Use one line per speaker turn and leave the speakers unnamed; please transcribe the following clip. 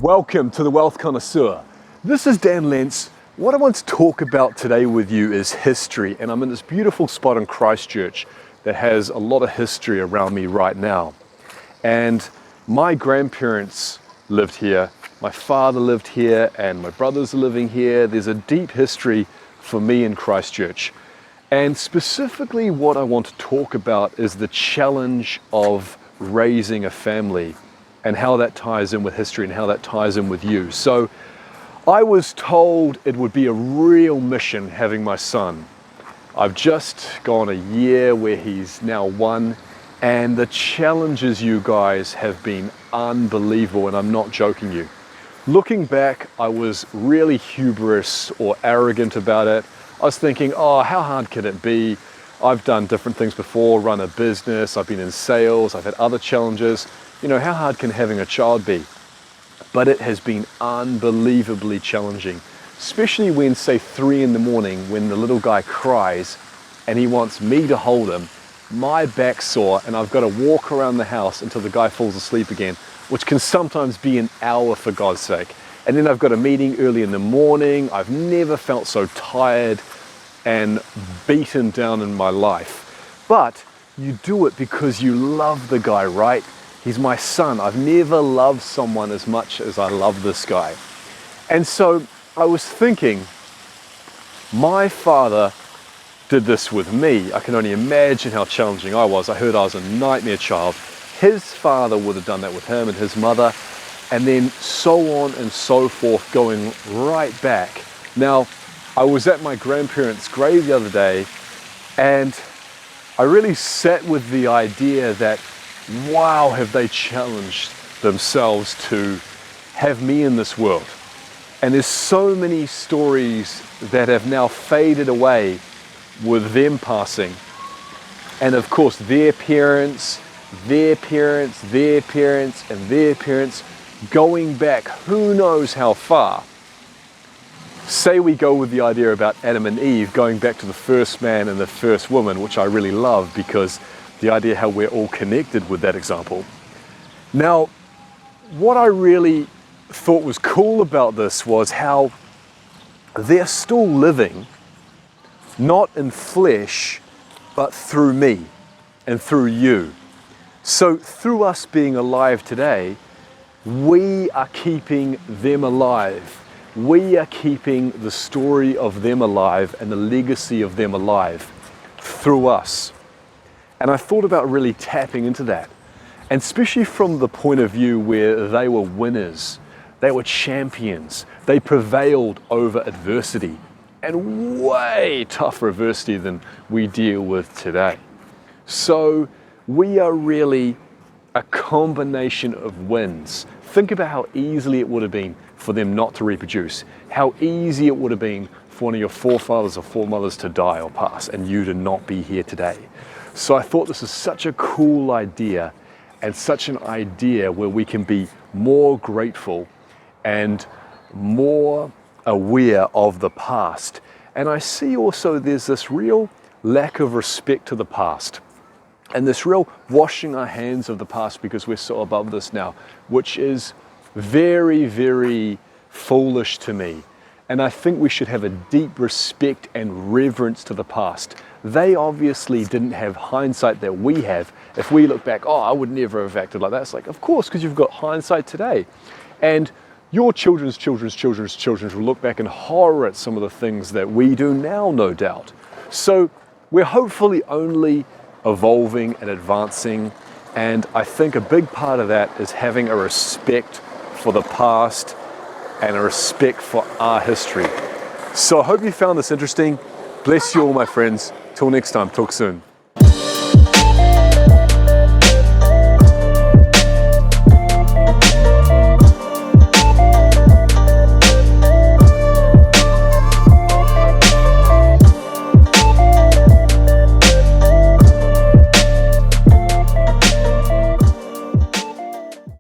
Welcome to the Wealth Connoisseur. This is Dan Lentz. What I want to talk about today with you is history, and I'm in this beautiful spot in Christchurch that has a lot of history around me right now. And my grandparents lived here, my father lived here, and my brothers are living here. There's a deep history for me in Christchurch. And specifically what I want to talk about is the challenge of raising a family and how that ties in with history and how that ties in with you. So I was told it would be a real mission having my son. I've just gone a year where he's now 1, and the challenges, you guys, have been unbelievable, and I'm not joking you. Looking back, I was really hubris or arrogant about it. I was thinking, oh, how hard can it be? I've done different things before, run a business, I've been in sales, I've had other challenges. You know, how hard can having a child be? But it has been unbelievably challenging, especially when, say, 3 in the morning, when the little guy cries and he wants me to hold him, my back's sore and I've got to walk around the house until the guy falls asleep again, which can sometimes be an hour, for God's sake. And then I've got a meeting early in the morning. I've never felt so tired and beaten down in my life. But you do it because you love the guy, right? He's my son. I've never loved someone as much as I love this guy. And so I was thinking, my father did this with me. I can only imagine how challenging I was. I heard I was a nightmare child. His father would have done that with him and his mother, and then so on and so forth, going right back. Now, I was at my grandparents' grave the other day, and I really sat with the idea that, wow, have they challenged themselves to have me in this world. And there's so many stories that have now faded away with them passing. And of course, their parents, their parents, their parents, and their parents, going back who knows how far. Say we go with the idea about Adam and Eve going back to the first man and the first woman, which I really love because the idea how we're all connected with that example. Now, what I really thought was cool about this was how they're still living, not in flesh, but through me and through you. So through us being alive today, we are keeping them alive. We are keeping the story of them alive and the legacy of them alive through us. And I thought about really tapping into that, and especially from the point of view where they were winners, they were champions, they prevailed over adversity, and way tougher adversity than we deal with today. So we are really a combination of wins. Think about how easily it would have been for them not to reproduce, how easy it would have been for one of your forefathers or foremothers to die or pass, and you to not be here today. So I thought this is such a cool idea, and such an idea where we can be more grateful and more aware of the past. And I see also there's this real lack of respect to the past, and this real washing our hands of the past because we're so above this now, which is very, very foolish to me. And I think we should have a deep respect and reverence to the past. They obviously didn't have hindsight that we have. If we look back, oh, I would never have acted like that. It's like, of course, because you've got hindsight today. And your children's children will look back in horror at some of the things that we do now, no doubt. So we're hopefully only evolving and advancing. And I think a big part of that is having a respect for the past and a respect for our history. So I hope you found this interesting. Bless you all, my friends. Till next time, talk soon.